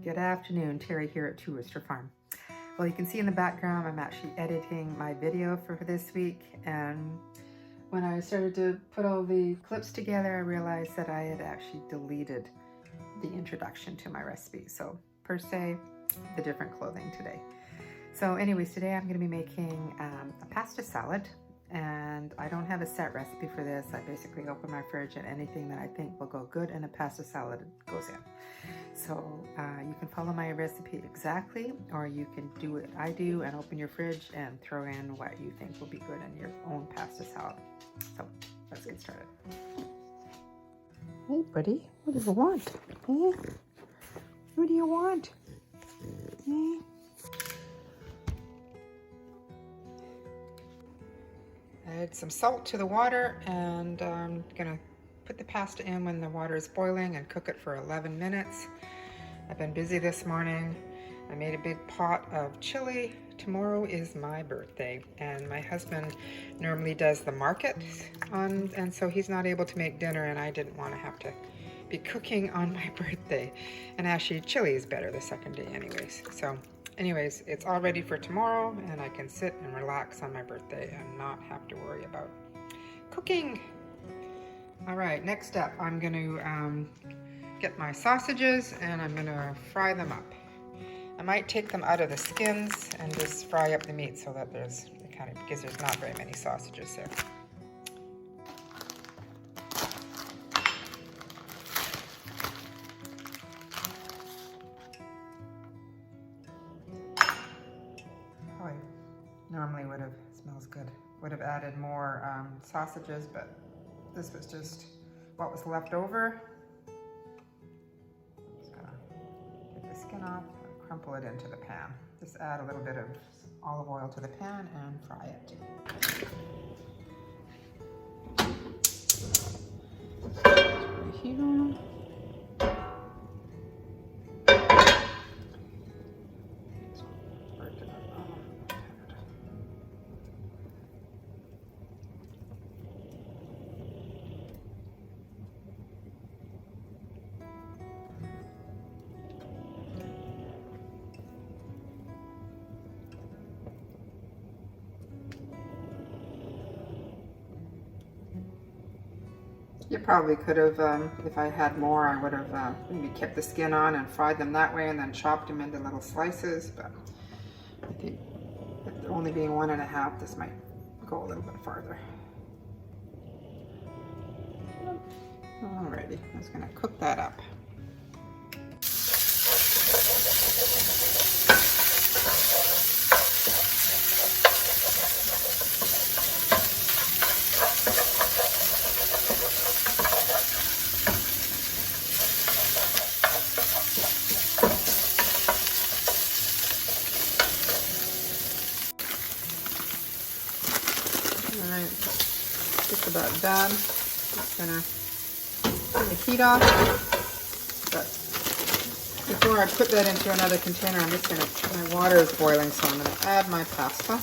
Good afternoon, Terry here at Two Rooster Farm. Well, you can see in the background I'm actually editing my video for this week, and when I started to put all the clips together I realized that I had actually deleted the introduction to my recipe. So per se, the different clothing today. So anyways, today I'm going to be making a pasta salad, and I don't have a set recipe for this. I basically open my fridge and anything that I think will go good in a pasta salad goes in. So you can follow my recipe exactly, or you can do what I do and open your fridge and throw in what you think will be good in your own pasta salad. So let's get started. Hey buddy, what do you want? Hey? What do you want? Hey? Add some salt to the water, and I'm gonna put the pasta in when the water is boiling and cook it for 11 minutes. I've been busy this morning. I made a big pot of chili. Tomorrow is my birthday, and my husband normally does the market and so he's not able to make dinner, and I didn't want to have to be cooking on my birthday. And actually chili is better the second day anyways. So anyways, it's all ready for tomorrow, and I can sit and relax on my birthday and not have to worry about cooking. All right, next step, I'm going to get my sausages and I'm going to fry them up. I might take them out of the skins and just fry up the meat so that there's because there's not very many sausages there. Normally would have, smells good, would have added more sausages, but this was just what was left over. Just gonna get the skin off and crumple it into the pan. Just add a little bit of olive oil to the pan and fry it. Right here. You probably could have, if I had more, I would have maybe kept the skin on and fried them that way and then chopped them into little slices, but I think with only being 1.5, this might go a little bit farther. Alrighty, I'm just gonna cook that up. Alright, just about done. Just gonna turn the heat off. But before I put that into another container, I'm just gonna, my water is boiling, so I'm gonna add my pasta.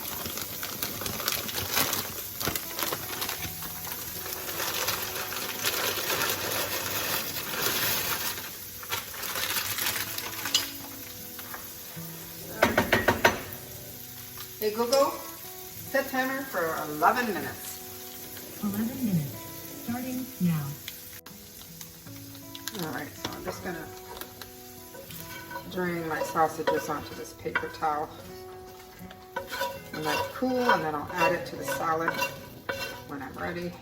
Hey Google, set timer for 11 minutes. 11 minutes, starting now. Alright, so I'm just gonna drain my sausages onto this paper towel. And let it cool, and then I'll add it to the salad when I'm ready.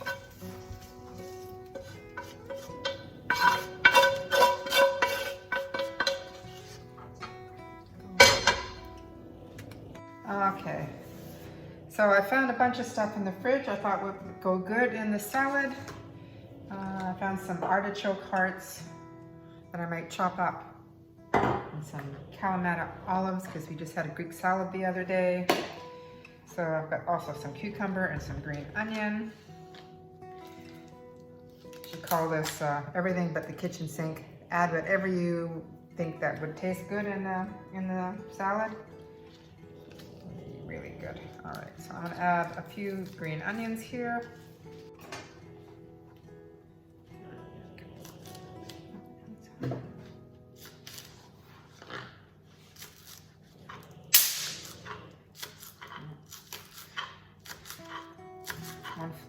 Okay, so I found a bunch of stuff in the fridge I thought would go good in the salad. I found some artichoke hearts that I might chop up, and some kalamata olives because we just had a Greek salad the other day. So I've got also some cucumber and some green onion. You call this everything but the kitchen sink. Add whatever you think that would taste good in the salad. Really good. All right, so I'm gonna add a few green onions here.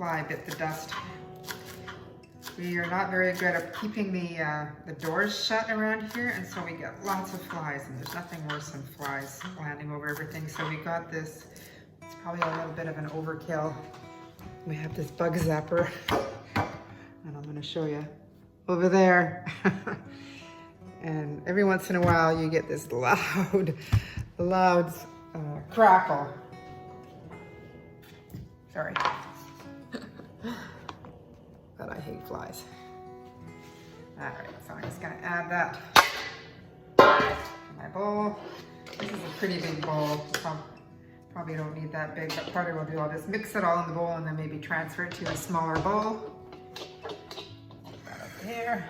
fly bit the dust. We are not very good at keeping the doors shut around here, and so we get lots of flies, and there's nothing worse than flies landing over everything. So we got this, it's probably a little bit of an overkill. We have this bug zapper, and I'm gonna show you over there. And every once in a while you get this loud crackle. Sorry. But I hate flies. All right, so I'm just gonna add that to my bowl. This is a pretty big bowl. Probably don't need that big, but part of what I'll do, I'll just mix it all in the bowl and then maybe transfer it to a smaller bowl. Put that up here.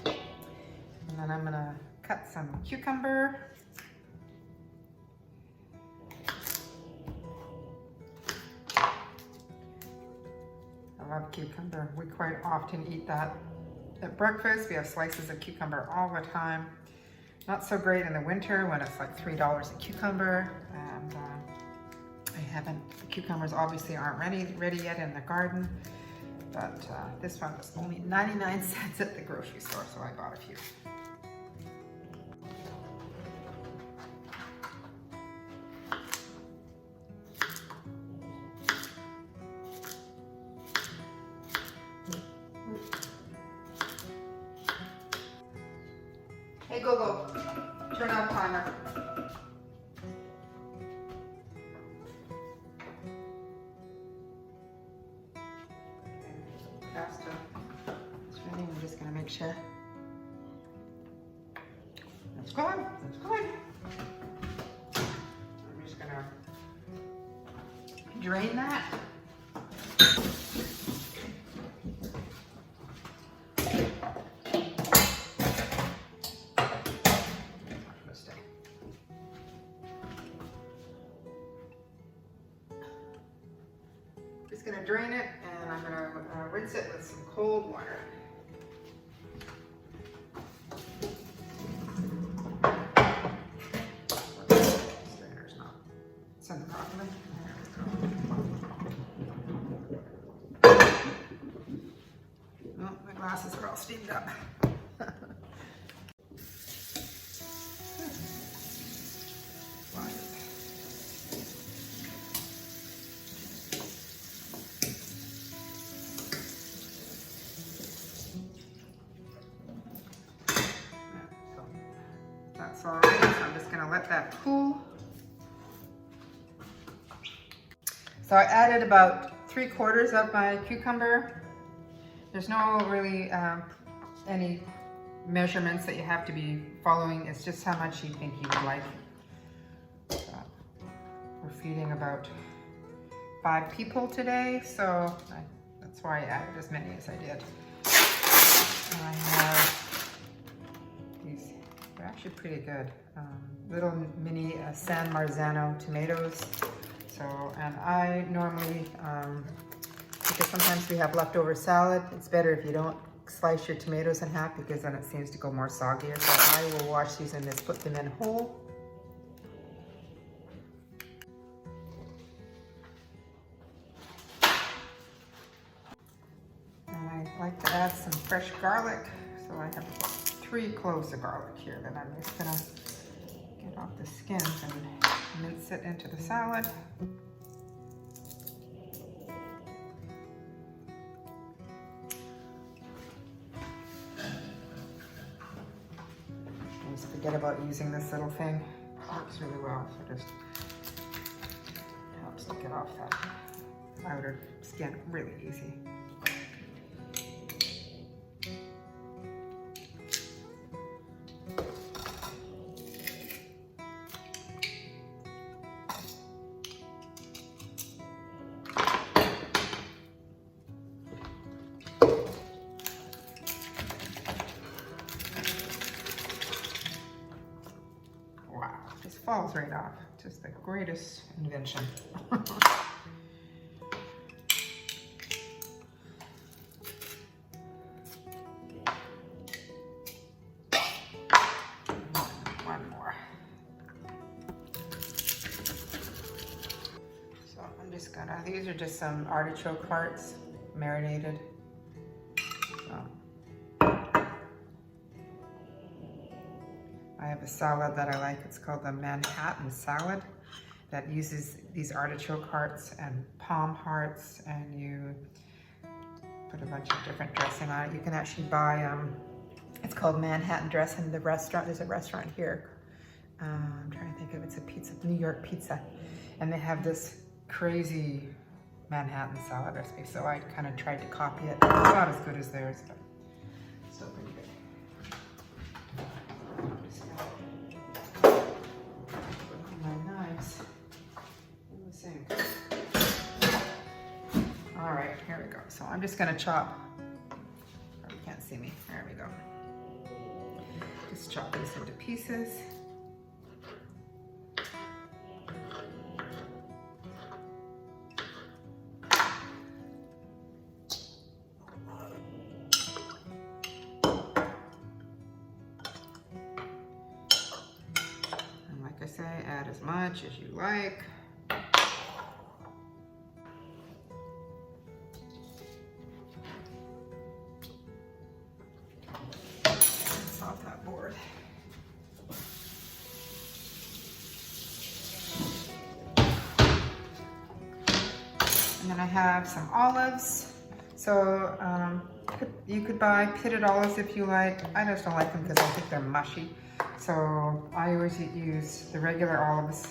And then I'm gonna cut some cucumber. I love cucumber. We quite often eat that at breakfast. We have slices of cucumber all the time. Not so great in the winter when it's like $3 a cucumber. And the cucumbers obviously aren't ready yet in the garden. But this one was only 99 cents at the grocery store, so I got a few. Hey, go. Turn off timer. Pasta is ready. I'm just gonna make sure. That's good. That's good. I'm just gonna drain that. Just gonna drain it, and I'm gonna rinse it with some cold water. Strainer's not sending properly. Oh, my glasses are all steamed up. That's all right, so I'm just gonna let that cool. So I added about 3/4 of my cucumber. There's no really any measurements that you have to be following. It's just how much you think you would like. We're feeding about 5 people today, so that's why I added as many as I did. And I have these. They're actually pretty good. Little mini San Marzano tomatoes. So, and I normally, because sometimes we have leftover salad, it's better if you don't slice your tomatoes in half because then it seems to go more soggier. So I will wash these and just put them in whole. And I like to add some fresh garlic. So I have 3 cloves of garlic here that I'm just gonna get off the skins and mince it into the salad. Always forget about using this little thing. It works really well, so just helps to get off that outer skin really easy. Just falls right off. Just the greatest invention. One more. So I'm just just gonna, these are just some artichoke hearts, marinated. So, I have a salad that I like. It's called the Manhattan salad that uses these artichoke hearts and palm hearts, and you put a bunch of different dressing on it. You can actually buy, it's called Manhattan dressing. The restaurant, there's a restaurant here. I'm trying to think of, it's a pizza, New York pizza. And they have this crazy Manhattan salad recipe. So I kind of tried to copy it. It's not as good as theirs, but still pretty good. I'm just gonna put my knives in the sink. All right, here we go. So I'm just gonna chop. Oh, you can't see me. There we go. Just chop this into pieces. And like I say, add as much as you like. Off that board. And then I have some olives. So you could buy pitted olives if you like. I just don't like them because I think they're mushy. So I always use the regular olives,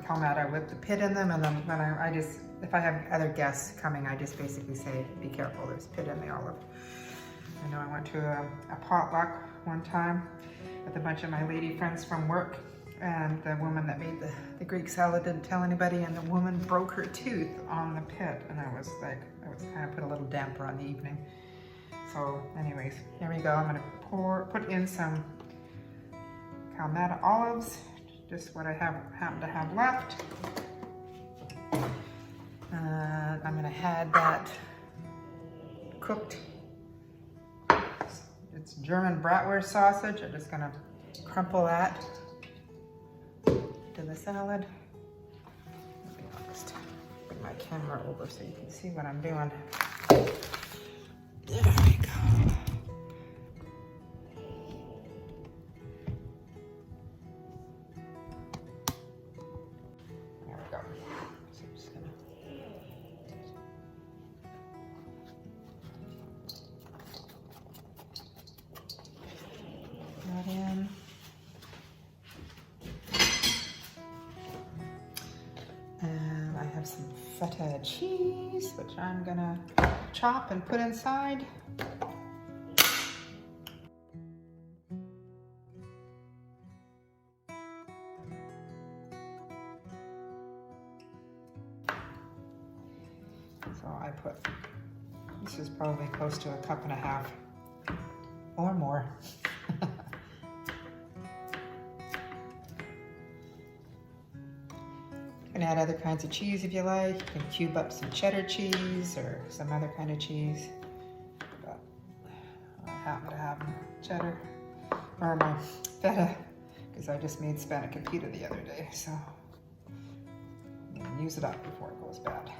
kalamata, with the pit in them. And then when I just, if I have other guests coming, I just basically say, be careful, there's pit in the olive. I know I went to a potluck one time with a bunch of my lady friends from work, and the woman that made the Greek salad didn't tell anybody, and the woman broke her tooth on the pit, and I was like, I was kind of put a little damper on the evening. So anyways, here we go. I'm gonna put in some kalamata olives, just what I happen to have left. I'm gonna add that cooked, it's German bratwurst sausage. I'm just gonna crumple that to the salad. I'll just bring my camera over so you can see what I'm doing. There we go. There we go. So I'm just gonna put that in. And I have some feta cheese, which I'm gonna chop and put inside. So I put, this is probably close to 1.5 cups or more. You can add other kinds of cheese if you like. You can cube up some cheddar cheese or some other kind of cheese. But I happen to have cheddar, or my feta, because I just made spanakopita the other day, so I'm gonna use it up before it goes bad.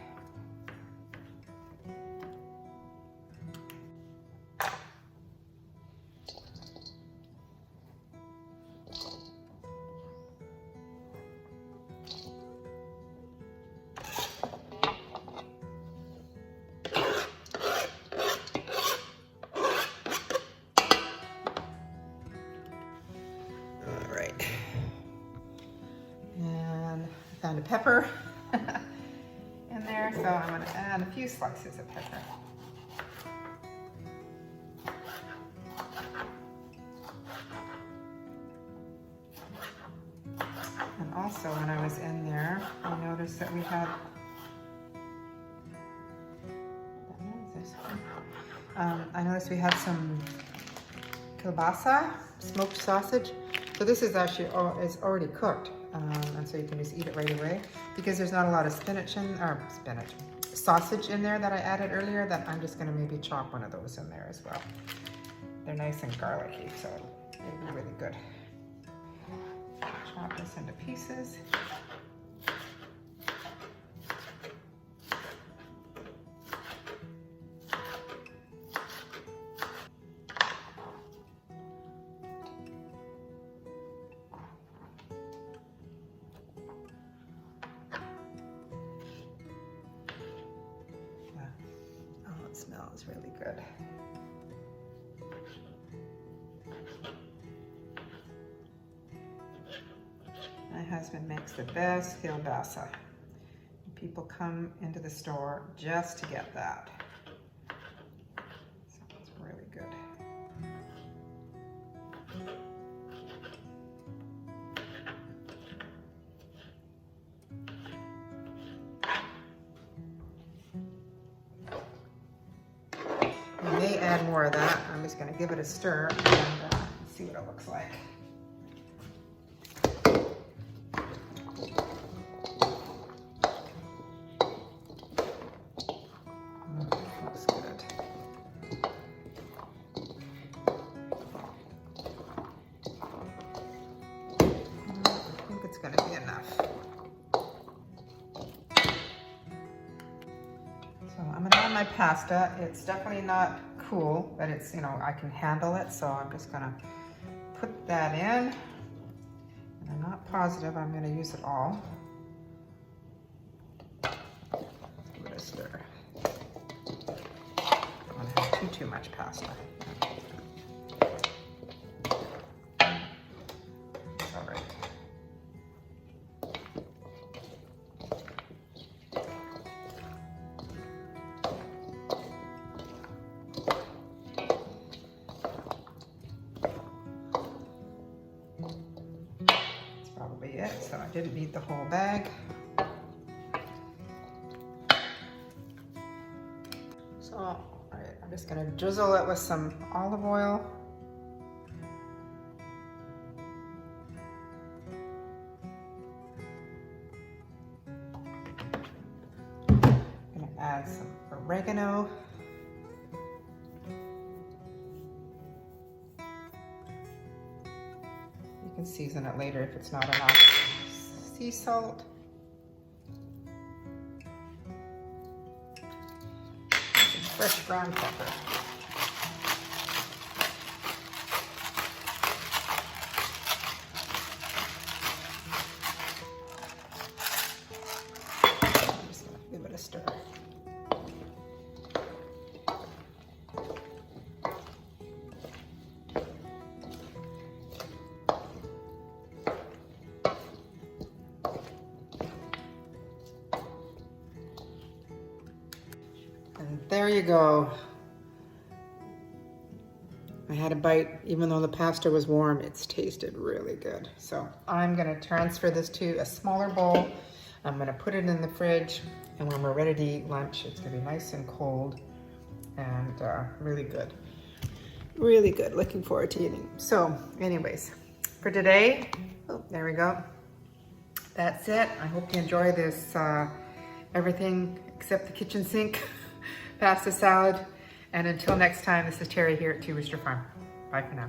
Found a pepper in there, so I'm going to add a few slices of pepper. And also, when I was in there, I noticed that we had, I noticed we had some kielbasa, smoked sausage. So this is actually is already cooked. And so you can just eat it right away, because there's not a lot of sausage in there that I added earlier, that I'm just gonna maybe chop one of those in there as well. They're nice and garlicky, so it'll be really good. Chop this into pieces. smells really good. My husband makes the best kielbasa. People come into the store just to get that. So it's really good. We may add more of that. I'm just going to give it a stir and see what it looks like. Looks good. I think it's going to be enough. So I'm going to add my pasta. It's definitely not cool, but it's, you know, I can handle it. So I'm just going to put that in. And I'm not positive I'm going to use it all. Give it a stir. I don't want to have too much pasta. It's all right. That's probably it. So I didn't need the whole bag. So, all right, I'm just gonna drizzle it with some olive oil. I'm gonna add some oregano. You can season it later if it's not enough. Sea salt. Some fresh ground pepper. I'm just gonna give it a stir. And there you go. I had a bite, even though the pasta was warm, it's tasted really good. So I'm gonna transfer this to a smaller bowl. I'm gonna put it in the fridge, and when we're ready to eat lunch, it's gonna be nice and cold and really good. Really good, looking forward to eating. So anyways, for today, oh, there we go. That's it. I hope you enjoy this, everything except the kitchen sink pasta salad. And until next time, this is Terry here at Two Rooster Farm. Bye for now.